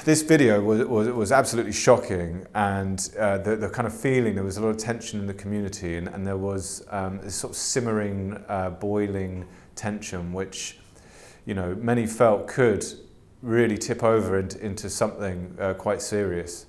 This video was absolutely shocking, and the kind of feeling, there was a lot of tension in the community, and there was this sort of simmering, boiling tension, which, you know, many felt could really tip over into something quite serious.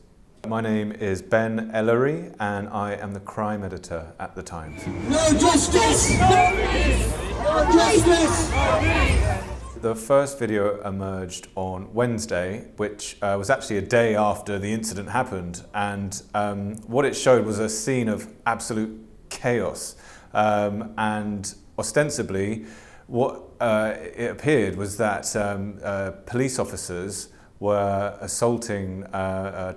My name is Ben Ellery, and I am the crime editor at The Times. No justice! No peace! No justice! No peace! The first video emerged on Wednesday, which was actually a day after the incident happened, and what it showed was a scene of absolute chaos, and ostensibly what it appeared was that police officers were assaulting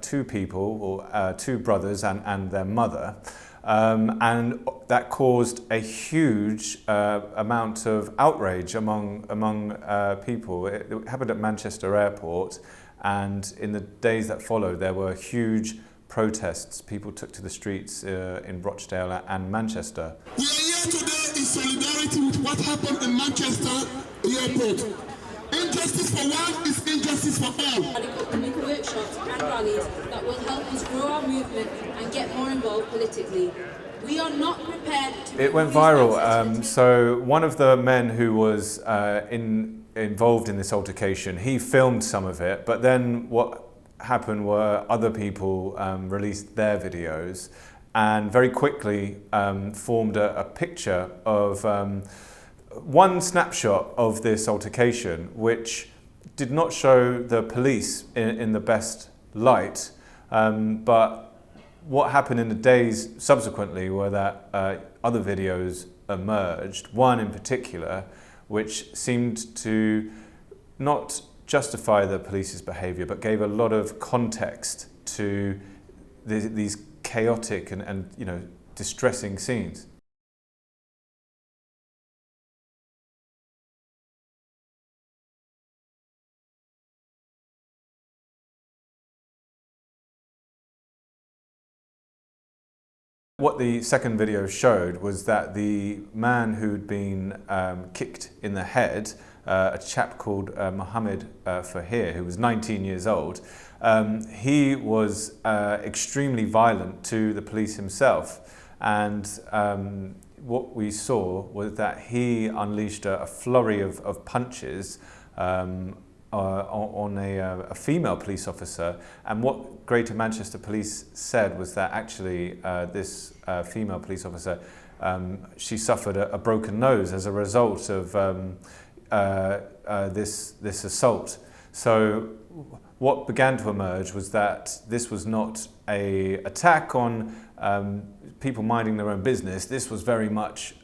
two people, or two brothers and their mother, and that caused a huge amount of outrage among people. It happened at Manchester Airport, and in the days that followed there were huge protests. People took to the streets in Rochdale and Manchester. We are here today in solidarity with what happened in Manchester Airport. Injustice for one is injustice for all. Make workshops and rallies that will help us grow our movement and get more involved politically. We are not prepared to... It went viral. So one of the men who was involved in this altercation, he filmed some of it, but then what happened were other people released their videos and very quickly formed a picture of one snapshot of this altercation, which did not show the police in the best light, but what happened in the days subsequently were that other videos emerged, one in particular, which seemed to not justify the police's behaviour, but gave a lot of context to these chaotic and you know, distressing scenes. What the second video showed was that the man who'd been kicked in the head, a chap called Akhmed Yakoob, who was 19 years old, he was extremely violent to the police himself, and what we saw was that he unleashed a flurry of punches on a female police officer, and what Greater Manchester Police said was that actually this female police officer, she suffered a broken nose as a result of this assault. So what began to emerge was that this was not an attack on people minding their own business. This was very much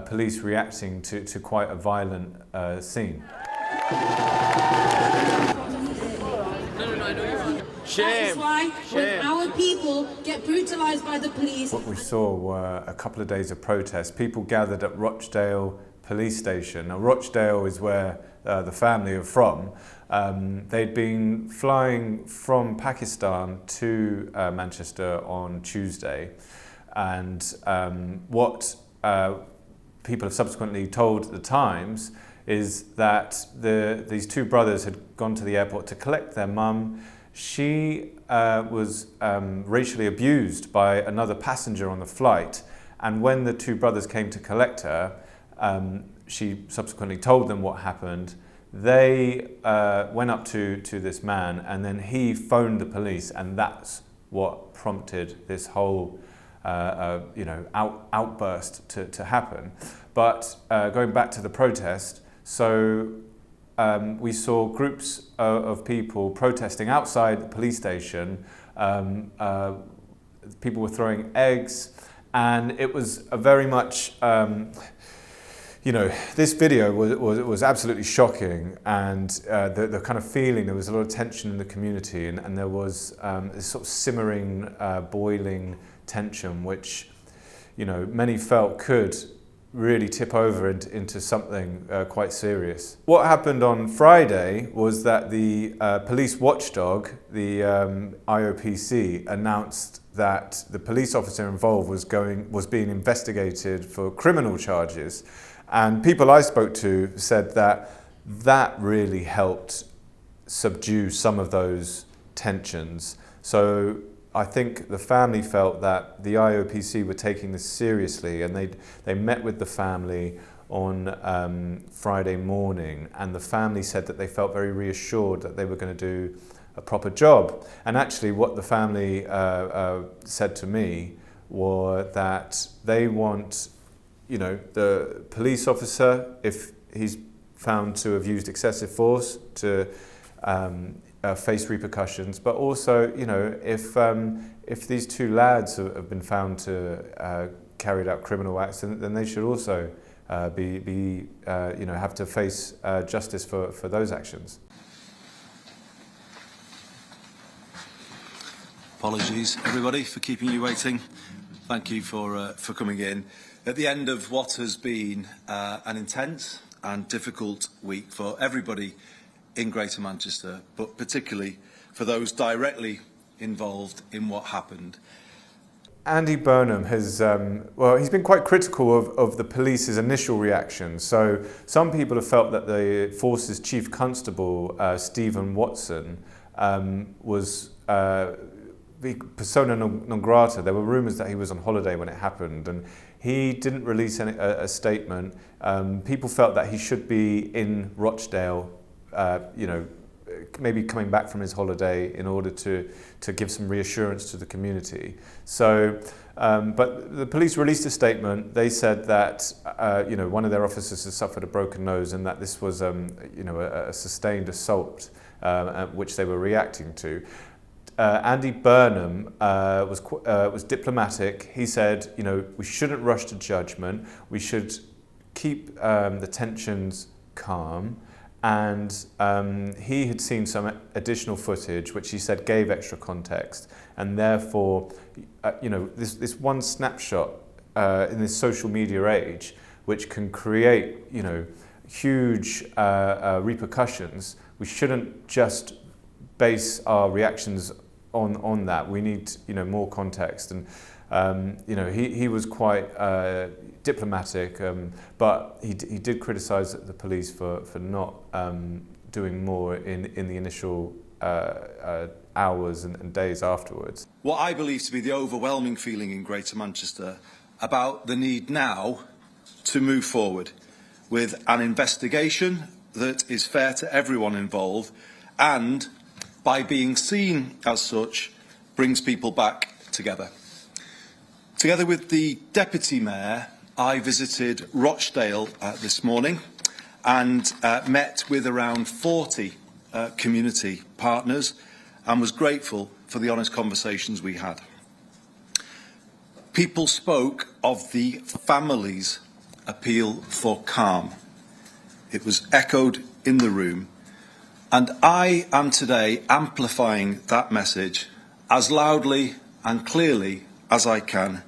police reacting to quite a violent scene. Shame. That is why when our people get brutalised by the police. What we saw were a couple of days of protests. People gathered at Rochdale police station. Now Rochdale is where the family are from. They'd been flying from Pakistan to Manchester on Tuesday, and what people have subsequently told The Times is that these two brothers had gone to the airport to collect their mum. She was racially abused by another passenger on the flight, and when the two brothers came to collect her, she subsequently told them what happened. They went up to this man, and then he phoned the police, and that's what prompted this whole you know, outburst to happen. But going back to the protest, so we saw groups of people protesting outside the police station. People were throwing eggs, and it was a very much, you know, this video was absolutely shocking, and the kind of feeling, there was a lot of tension in the community, and there was this sort of simmering, boiling tension, which, you know, many felt could really tip over into something quite serious. What happened on Friday was that the police watchdog, the IOPC, announced that the police officer involved was being investigated for criminal charges, and people I spoke to said that really helped subdue some of those tensions. So I think the family felt that the IOPC were taking this seriously, and they met with the family on Friday morning, and the family said that they felt very reassured that they were going to do a proper job. And actually what the family said to me were that they want, you know, the police officer, if he's found to have used excessive force, to face repercussions, but also, you know, if these two lads have been found to carried out criminal acts, then they should also you know, have to face justice for those actions. Apologies, everybody, for keeping you waiting. Thank you for coming in. At the end of what has been an intense and difficult week for everybody in Greater Manchester, but particularly for those directly involved in what happened. Andy Burnham has, well, he's been quite critical of the police's initial reaction. So some people have felt that the force's chief constable, Stephen Watson, was persona non grata. There were rumours that he was on holiday when it happened, and he didn't release a statement. People felt that he should be in Rochdale, you know, maybe coming back from his holiday in order to give some reassurance to the community. So, but the police released a statement. They said that you know, one of their officers has suffered a broken nose, and that this was you know, a sustained assault which they were reacting to. Andy Burnham was diplomatic. He said, you know, we shouldn't rush to judgment. We should keep the tensions calm. And he had seen some additional footage, which he said gave extra context, and therefore, you know, this one snapshot in this social media age, which can create, you know, huge repercussions. We shouldn't just base our reactions on that. We need, you know, more context. And you know, he was quite diplomatic, but he did criticise the police for not doing more in the initial hours and days afterwards. What I believe to be the overwhelming feeling in Greater Manchester about the need now to move forward with an investigation that is fair to everyone involved, and by being seen as such, brings people back together. Together with the Deputy Mayor, I visited Rochdale this morning and met with around 40 community partners, and was grateful for the honest conversations we had. People spoke of the family's appeal for calm. It was echoed in the room, and I am today amplifying that message as loudly and clearly as I can,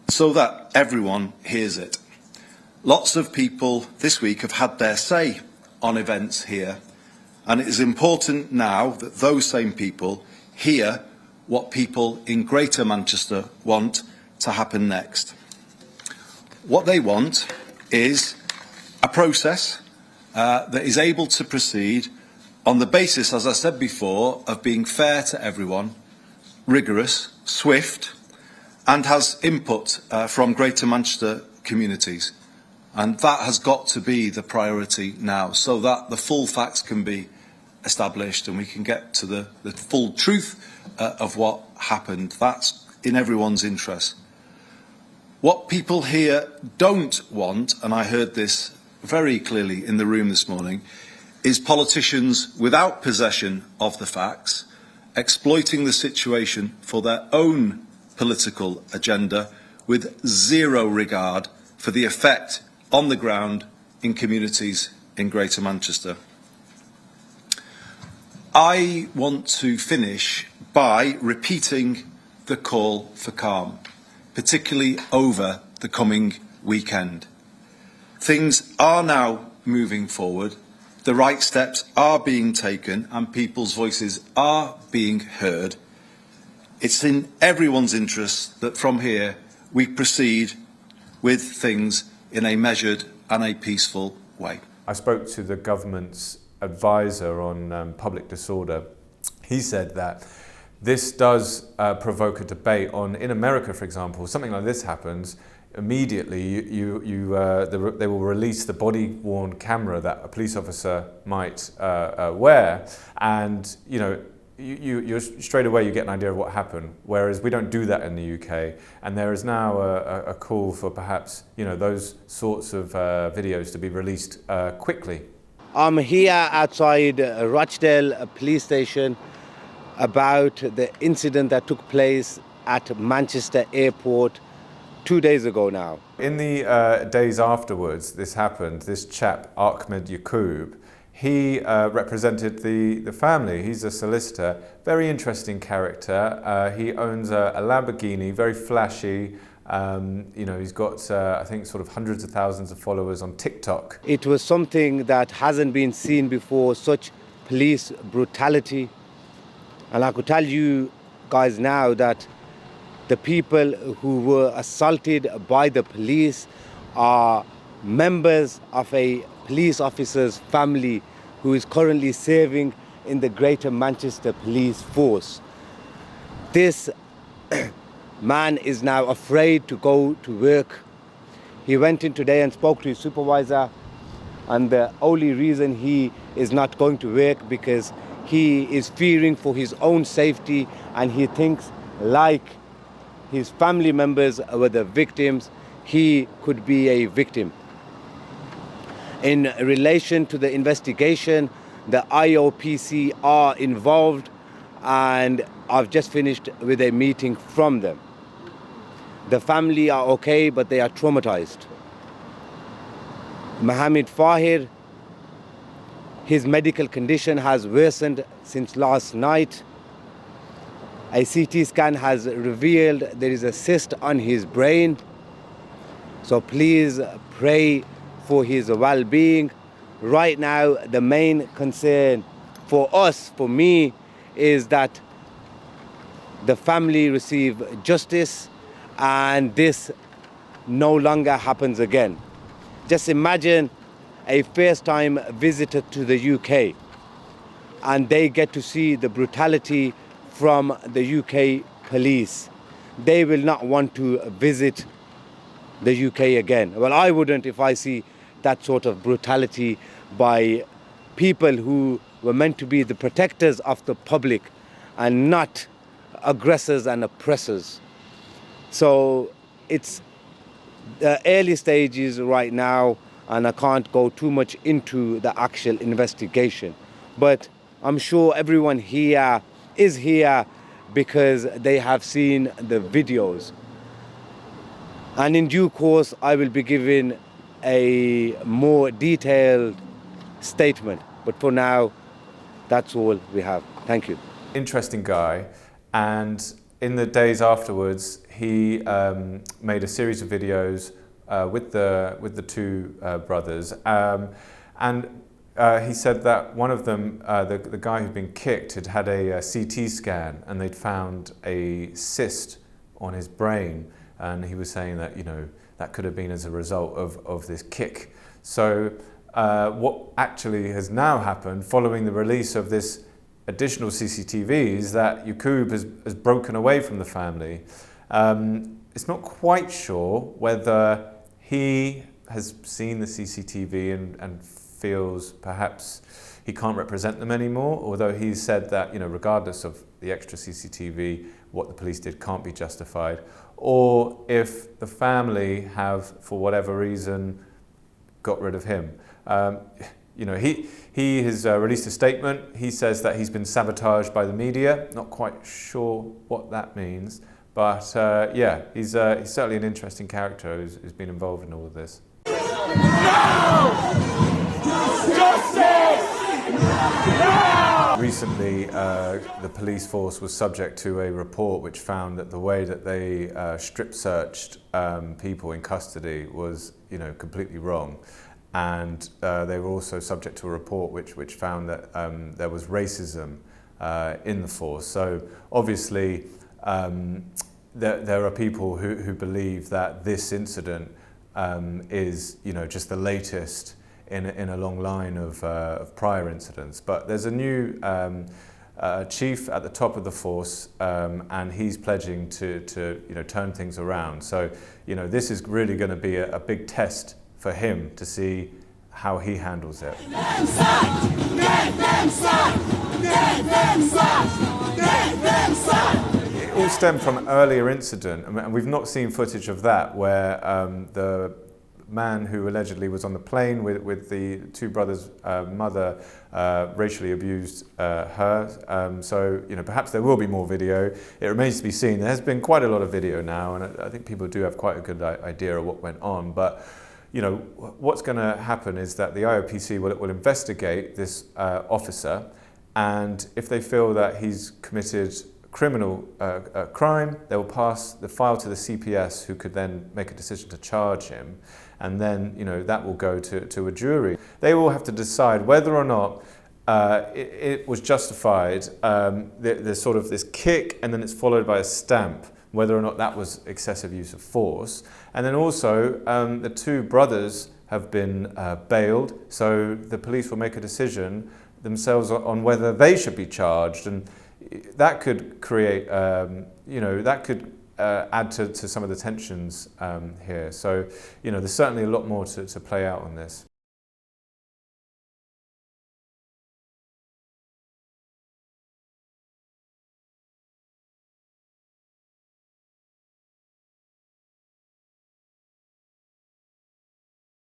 so that everyone hears it. Lots of people this week have had their say on events here, and it is important now that those same people hear what people in Greater Manchester want to happen next. What they want is a process that is able to proceed on the basis, as I said before, of being fair to everyone, rigorous, swift, and has input from Greater Manchester communities. And that has got to be the priority now, so that the full facts can be established and we can get to the full truth of what happened. That's in everyone's interest. What people here don't want, and I heard this very clearly in the room this morning, is politicians without possession of the facts, exploiting the situation for their own political agenda, with zero regard for the effect on the ground in communities in Greater Manchester. I want to finish by repeating the call for calm, particularly over the coming weekend. Things are now moving forward, the right steps are being taken, and people's voices are being heard. It's in everyone's interest that from here we proceed with things in a measured and a peaceful way. I spoke to the government's advisor on public disorder, he said that this does provoke a debate on, in America, for example, something like this happens, immediately they will release the body-worn camera that a police officer might wear, and you're straight away you get an idea of what happened. Whereas we don't do that in the UK, and there is now a call for perhaps those sorts of videos to be released quickly. I'm here outside Rochdale police station about the incident that took place at Manchester Airport 2 days ago now. In the days afterwards this happened, this chap, Akhmed Yakoob, he represented the family. He's a solicitor, very interesting character. He owns a Lamborghini, very flashy. He's got, I think, sort of hundreds of thousands of followers on TikTok. It was something that hasn't been seen before, such police brutality. And I could tell you guys now that the people who were assaulted by the police are members of a police officer's family who is currently serving in the Greater Manchester Police Force. This man is now afraid to go to work. He went in today and spoke to his supervisor, and the only reason he is not going to work because he is fearing for his own safety, and he thinks, like his family members were the victims, he could be a victim. In relation to the investigation, the IOPC are involved, and I've just finished with a meeting from them. The family are okay, but they are traumatized. Mohammed Fahir, his medical condition has worsened since last night. A CT scan has revealed there is a cyst on his brain. So please pray for his well-being. Right now, the main concern for us, for me, is that the family receive justice and this no longer happens again. Just imagine a first-time visitor to the UK and they get to see the brutality from the UK police. They will not want to visit the UK again. Well, I wouldn't if I see that sort of brutality by people who were meant to be the protectors of the public and not aggressors and oppressors. So it's the early stages right now, and I can't go too much into the actual investigation. But I'm sure everyone here is here because they have seen the videos. And in due course, I will be giving a more detailed statement. But for now, that's all we have. Thank you. Interesting guy. And in the days afterwards, he made a series of videos with the two brothers. And he said that one of them, the guy who'd been kicked, had had a CT scan and they'd found a cyst on his brain. And he was saying that, that could have been as a result of this kick. So what actually has now happened following the release of this additional CCTV is that Yakoob has broken away from the family. It's not quite sure whether he has seen the CCTV and feels perhaps he can't represent them anymore, although he's said that, regardless of the extra CCTV, what the police did can't be justified, or if the family have, for whatever reason, got rid of him. He has released a statement. He says that he's been sabotaged by the media. Not quite sure what that means, but he's certainly an interesting character who's been involved in all of this. No! Justice! No! Recently, the police force was subject to a report which found that the way that they strip searched people in custody was, completely wrong. And they were also subject to a report which found that there was racism in the force. So obviously, there are people who believe that this incident is, just the latest in a long line of prior incidents. But there's a new chief at the top of the force, and he's pledging to turn things around. So this is really going to be a big test for him to see how he handles it. It all stemmed from an earlier incident, and we've not seen footage of that, where the man who allegedly was on the plane with the two brothers' mother racially abused her. So perhaps there will be more video. It remains to be seen. There has been quite a lot of video now, and I think people do have quite a good idea of what went on. But what's going to happen is that the IOPC will investigate this officer, and if they feel that he's committed criminal crime, they will pass the file to the CPS, who could then make a decision to charge him, and then that will go to a jury. They will have to decide whether or not it was justified. There's sort of this kick, and then it's followed by a stamp, whether or not that was excessive use of force. And then also the two brothers have been bailed, so the police will make a decision themselves on whether they should be charged, and that could create, that could add to some of the tensions here. So, there's certainly a lot more to play out on this.